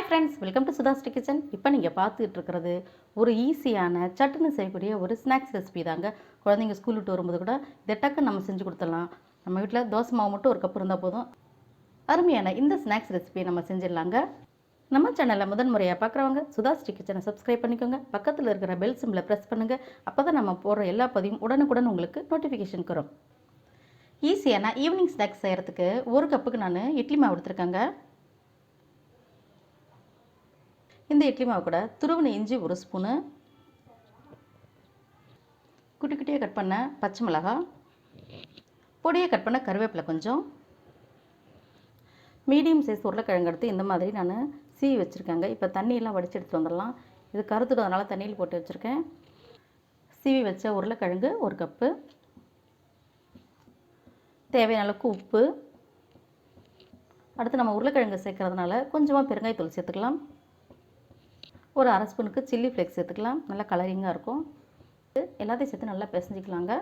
Hi friends, welcome to SudhaSri kitchen. இப்போ நீங்கள் பார்த்துட்டு இருக்கிறது ஒரு ஈஸியான சட்டுன்னு செய்யக்கூடிய ஒரு ஸ்நாக்ஸ் ரெசிபி தாங்க. குழந்தைங்க ஸ்கூல் விட்டு வரும்போது கூட இதை டக்குன்னு நம்ம செஞ்சு கொடுத்துடலாம். நம்ம வீட்டில் தோசை மாவு மட்டும் ஒரு கப் இருந்தால் போதும். அருமையான இந்த ஸ்நாக்ஸ் ரெசிபியை நம்ம செஞ்சிடலாங்க. நம்ம சேனலில் முதன் முறையாக பார்க்குறவங்க SudhaSri கிச்சனை சப்ஸ்கிரைப் பண்ணிக்கோங்க. பக்கத்தில் இருக்கிற பெல் சிம்பிளை ப்ரெஸ் பண்ணுங்கள். அப்போ தான் நம்ம போடுற எல்லா பதிவும் உடனுக்குடன் உங்களுக்கு நோட்டிஃபிகேஷன் வரும். ஈஸியான ஈவினிங் ஸ்நாக்ஸ் செய்கிறதுக்கு ஒரு கப்புக்கு நான் இட்லி மாவு எடுத்துருக்கேங்க. இந்த இட்லி மாவு கூட துருவின இஞ்சி ஒரு ஸ்பூனு, குட்டி குட்டியாக கட் பண்ண பச்சை மிளகாய், பொடியை கட் பண்ண கருவேப்பிலை கொஞ்சம், மீடியம் சைஸ் உருளைக்கிழங்கு எடுத்து இந்த மாதிரி நான் சீவி வச்சுருக்கேங்க. இப்போ தண்ணியெல்லாம் வடித்து எடுத்துகிட்டு வந்துடலாம். இது கருத்துடுறதுனால தண்ணியில் போட்டு வச்சுருக்கேன். சீவி வச்ச உருளைக்கிழங்கு ஒரு கப்பு, தேவையான அளவுக்கு உப்பு, அடுத்து நம்ம உருளைக்கிழங்கு சேர்க்கறதுனால கொஞ்சமாக பெருங்காயத்தூள் சேர்த்துக்கலாம். ஒரு அரை ஸ்பூனுக்கு சில்லி ஃப்ளேக்ஸ் சேர்த்துக்கலாம். நல்லா கலரிங்காக இருக்கும். எல்லாத்தையும் சேர்த்து நல்லா பிசைஞ்சிக்கலாங்க.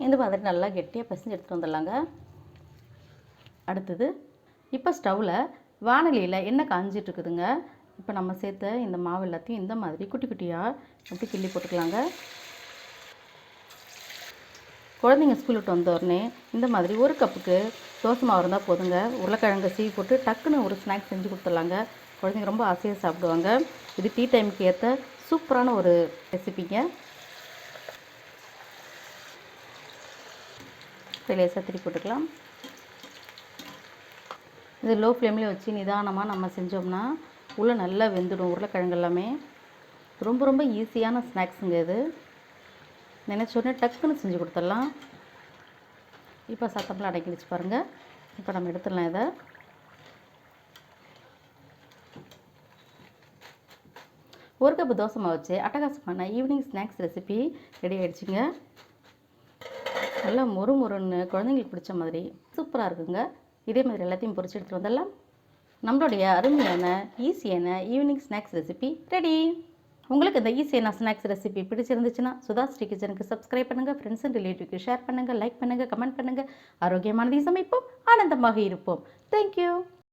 இந்த மாதிரி நல்லா கெட்டியாக பிசைஞ்சு எடுத்துகிட்டு வந்துடலாங்க. அடுத்தது இப்போ ஸ்டவ்வில் வானலியில் எண்ணெய் காஞ்சிட்டு இருக்குதுங்க. இப்போ நம்ம சேர்த்த இந்த மாவு எல்லாத்தையும் இந்த மாதிரி குட்டி குட்டியாக அப்படி கிள்ளி போட்டுக்கலாங்க. குழந்தைங்க ஸ்கூல் விட்டு வந்த உடனே இந்த மாதிரி ஒரு கப்புக்கு தோசை மாவு இருந்தால் போதுங்க. உருளைக்கிழங்கு சீவி போட்டு டக்குன்னு ஒரு ஸ்நாக்ஸ் செஞ்சு கொடுத்துடலாங்க. குழந்தைங்க ரொம்ப ஆசையாக சாப்பிடுவாங்க. இது டீ டைமுக்கு ஏற்ற சூப்பரான ஒரு ரெசிபிங்க. லேசாக திருப்பி போட்டுக்கலாம். இது லோ ஃப்ளேம்லேயே வச்சு நிதானமாக நம்ம செஞ்சோம்னா உள்ளே நல்லா வெந்துடும். உருளைக்கிழங்கு எல்லாமே ரொம்ப ரொம்ப ஈஸியான ஸ்நாக்ஸுங்க. இது நினச்சோடனே டக்குன்னு செஞ்சு கொடுத்துடலாம். இப்போ சத்தம்லாம் அடங்கிடுச்சு பாருங்கள். இப்போ நம்ம எடுத்துடலாம். இதை ஒரு கப்பு தோசை மாவு வச்சு அட்டகாசமான ஈவினிங் ஸ்நாக்ஸ் ரெசிபி ரெடி ஆகிடுச்சிங்க. நல்லா மொறு மொறுன்னு குழந்தைங்களுக்கு பிடிச்ச மாதிரி சூப்பராக இருக்குங்க. இதே மாதிரி எல்லாத்தையும் பொரிச்சு எடுத்துகிட்டு வந்துடலாம். நம்மளுடைய அருமையான ஈஸியான ஈவினிங் ஸ்நாக்ஸ் ரெசிபி ரெடி. உங்களுக்கு இந்த ஈஸியான ஸ்நாக்ஸ் ரெசிபி பிடிச்சிருந்துச்சுன்னா SudhaSri கிச்சனுக்கு சப்ஸ்கிரைப் பண்ணுங்கள். ஃப்ரெண்ட்ஸ் அண்ட் ரிலேட்டிவ்க்கு ஷேர் பண்ணுங்கள், லைக் பண்ணுங்கள், கமெண்ட் பண்ணுங்கள். ஆரோக்கியமானதை சமைப்போம், ஆனந்தமாக இருப்போம். தேங்க்யூ.